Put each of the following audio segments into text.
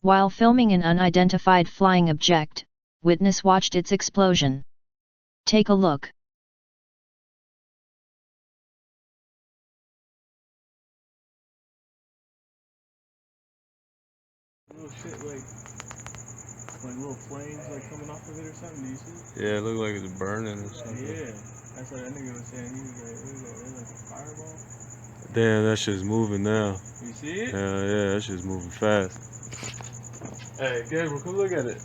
While filming an unidentified flying object, witness watched its explosion. Take a look. Little shit like little flames like coming off of it or something. Do you see? Yeah, it looked like it's burning or something. Yeah, that's what that nigga was saying. He was like, what is that? It's like a fireball. Damn, that shit's moving now. You see it? Hell yeah, that shit's moving fast. Hey, Gabriel, come look at it.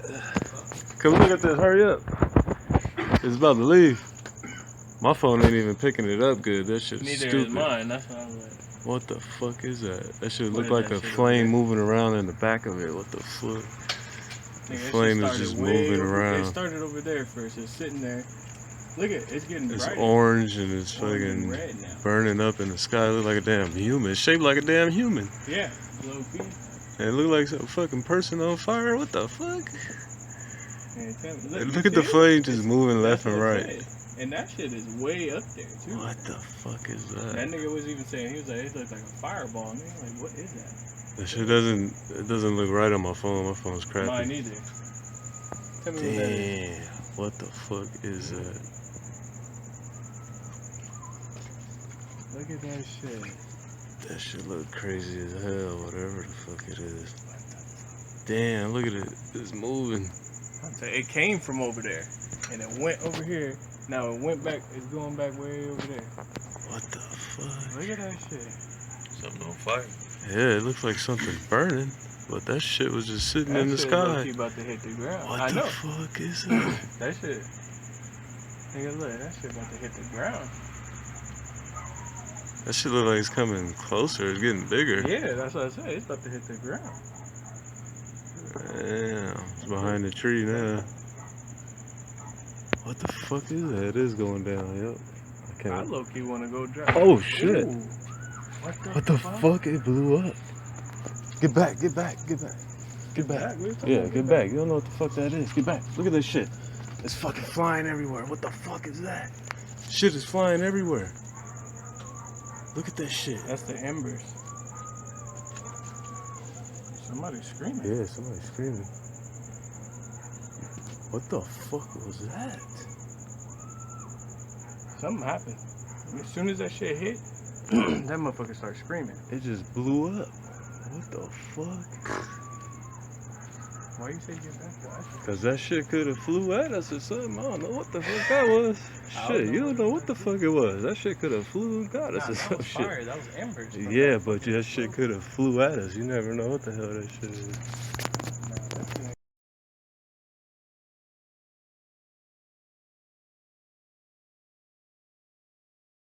Come look at this, hurry up. It's about to leave. My phone ain't even picking it up good. That shit's Neither stupid. is mine, that's what I'm like. What the fuck is that? That shit What look is like that a shit flame over there? moving around in the back of it. What the fuck? The flame is just moving It around. started over there first, it's sitting there. Look at it, it's getting It's brighter. orange and it's Orange fucking and red now. burning up in the sky. It look like a damn human. It's shaped like a damn human. Yeah, low key. And it look like some fucking person on fire. What the fuck? Yeah, look at the flame just moving left and right. And that shit is way up there too. What the fuck is that? That nigga was even saying, he was like, it looks like a fireball. Nigga, like, what is that? That shit doesn't look right on my phone. My phone's crappy. Mine either. Tell me what that is. Damn, what the fuck is that? Look at that shit. That shit look crazy as hell, whatever the fuck it is. Damn, look at it. It's moving. It came from over there, and it went over here. Now it went back, it's going back way over there. What the fuck? Look at that shit. Something on fire. Yeah, it looks like something burning, but that shit was just sitting in the sky. That shit about to hit the ground. What the fuck is that? That shit. Nigga, look, that shit about to hit the ground. That shit look like it's coming closer. It's getting bigger. Yeah, that's what I said. It's about to hit the ground. Damn, it's behind the tree now. What the fuck is that? It is going down, yep. I low-key want to go drive. Oh shit. Ooh. What the fuck? It blew up. Get back, get back, get back. Get back. Yeah, get back. You don't know what the fuck that is. Get back. Look at this shit. It's fucking flying everywhere. What the fuck is that? Shit is flying everywhere. Look at that shit. That's the embers. Somebody's screaming. Yeah, somebody's screaming. What the fuck was that? Something happened. As soon as that shit hit, that motherfucker started screaming. It just blew up. What the fuck? Why you say get back to that? Cause that shit could have flew at us or something. I don't know what the fuck that was. Shit, you don't know what the fuck it was. That shit could have flew and got us or some shit. Fire. That was embers. Yeah, but that shit could have flew at us. You never know what the hell that shit is.